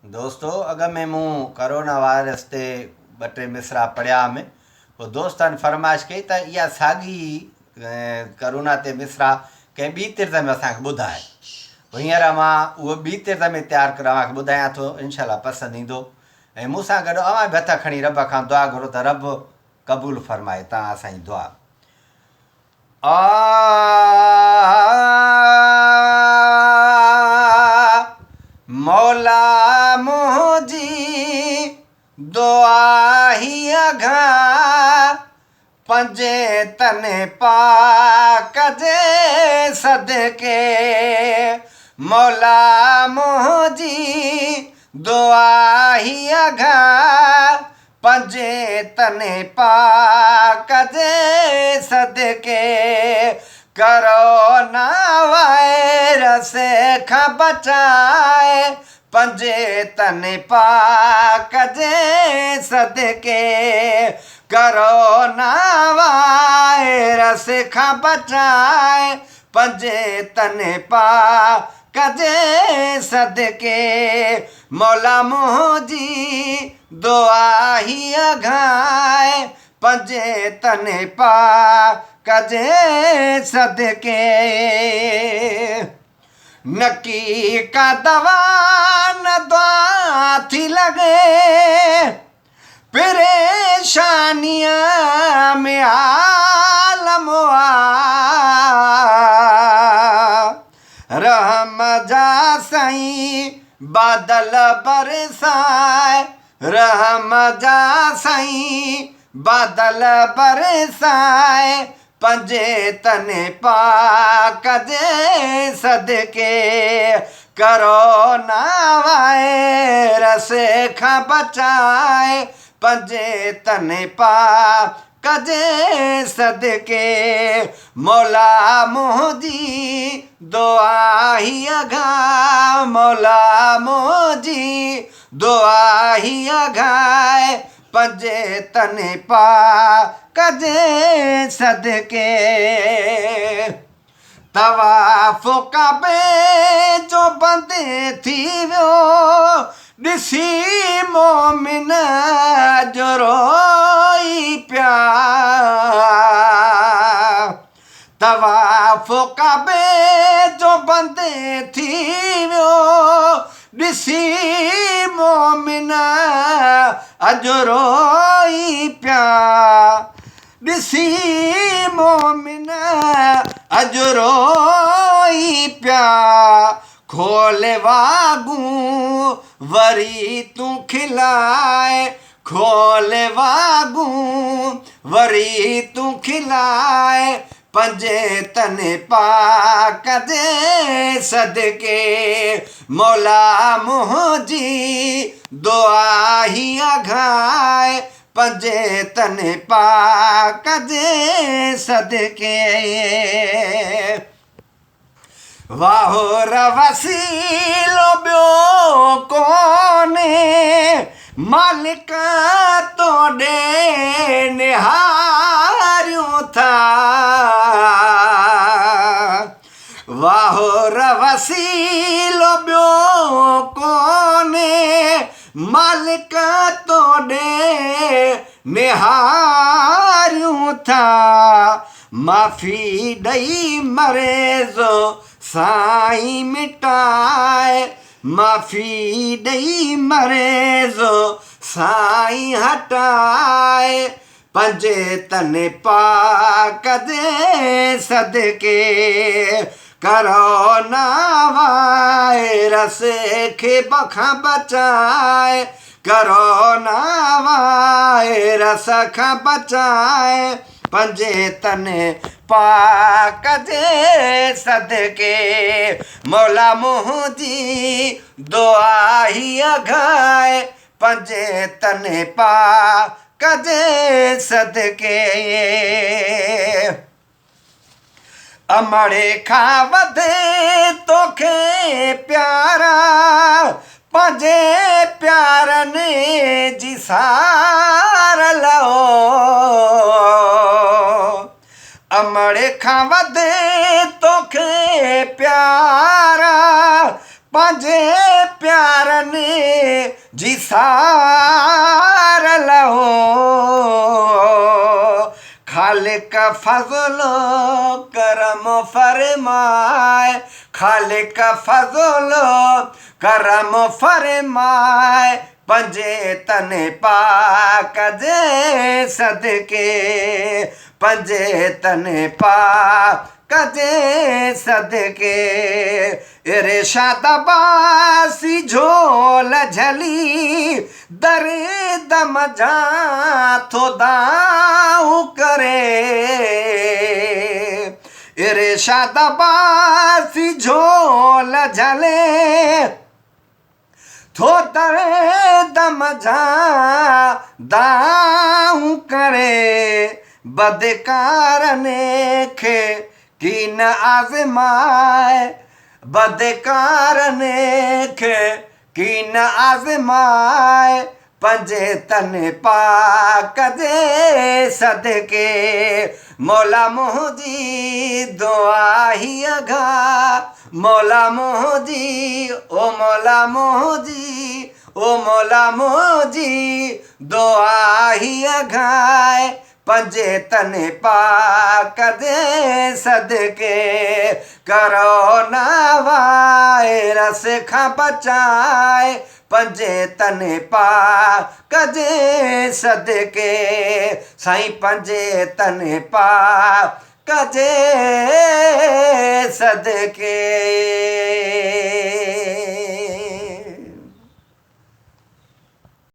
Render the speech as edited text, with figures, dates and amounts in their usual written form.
दोस्तों अगर मैं मूं कोरोना वायरस ते ॿ टे मिसरा पढ़िया में पोइ दोस्तनि फरमाइश कई त इहा साॻी कोरोना ते मिसरा कंहिं ॿी तिर्त में असांखे ॿुधाए। पोइ हींअर मां उहो ॿी तिर्त में तयारु करे तव्हांखे ॿुधायां थो, इनशाला पसंदि ईंदो। ऐं मूंसां गॾु अवां बि हथ खणी रब खां दुआ घुरो त रब क़बूल फरमाए तव्हां असांजी दुआ। मौला मुंहिंजी दुआ ही अघा पंजे तने पाक जे सदके। मौला मुंहिंजी दुआ ही अघा पंजे तने पाक जे सदके। कोरोना वायरस खां बचाए पंजे तने पाक जे सदके। कोरोना वायरस खां बचाए पंजे तने पाक जे सदके। मौला मुंहिंजी दुआ ही अघाए पंजे तने पाक जे सदके। नकी का दवा न दुआ थी लगे परेशानियां में आलम रहम जा साईं बादल बरसाए। रहम जा साईं बादल बरसाए पंजे तने पाक जे सदके। कोरोना वायरस खां बचाए पंजे तने पाक जे सदके। मौला मुंहिंजी दुआ ही अघा मौला मुंहिंजी दुआ ही अघाए पंजे तने पाक जे सदके। तवाफ़ काबे जो बंदि थी वियो ॾिसी मोमिन जो रोई पिया। तवाफ़ काबे जो बंदि थी वियो ॾिसी मोमिन अॼु रोई पिया। ॾिसी मोमिन अॼु रोई पिया। खोले वागूं वरी तूं खिलाए खोले वागूं वरी तूं खिलाए पंजे तने पाक जे सदके। मौला मुंहिंजी दुआ ही अघाए पंजे तने पाक जे सदके। वाहो वसीलो ॿियो कोने मालिक तोॾे निहारियूं था। वाहो वसीलो ॿियो कोने मालिक तोॾे निहारियूं था। माफ़ी ॾई मरेज़ो साईं मिटाए माफ़ी ॾई मरेज़ो साईं हटाए पंजे तने पाक जे सदके। कोरोना वायरस खे खां बचाए कोरोना वायरस खां बचाए पंजे तने पाक जे सदके। मौला मुंहिंजी दुआ ही अघाए पंजे तने पाक जे सदके। अमड़े खां वधे तोखे प्यारा पंजे प्यारनि जी सार लहो। अमड़े खां वधे तोखे प्यारा पंहिंजे प्यारनि जी सार लहो खालिक फज़लो करम फरमाए खालिक फज़लो करम फरमाए पंजे तने पाक जे सदके पंजे तने पाक जे सदके इरशाद बासी झोल झली दरे दम जा थो दाऊ करे इरशाद बासी झोल झले थो दरे दम जा दाऊ करे बदकारने खे की न आज़माए बदकारने खे की न आज़माए पंजे तने पाक जे सदके मौला मुंहिंजी दुआ ही अघा मौला मुंहिंजी ओ मौला मुंहिंजी ओ मौला मुंहिंजी दुआ ही अघाए पंजे तने पाक जे सदके करोना वायरस खां बचाए पंजे तने पाक जे सदके साईं पंजे तने पाक जे सदके।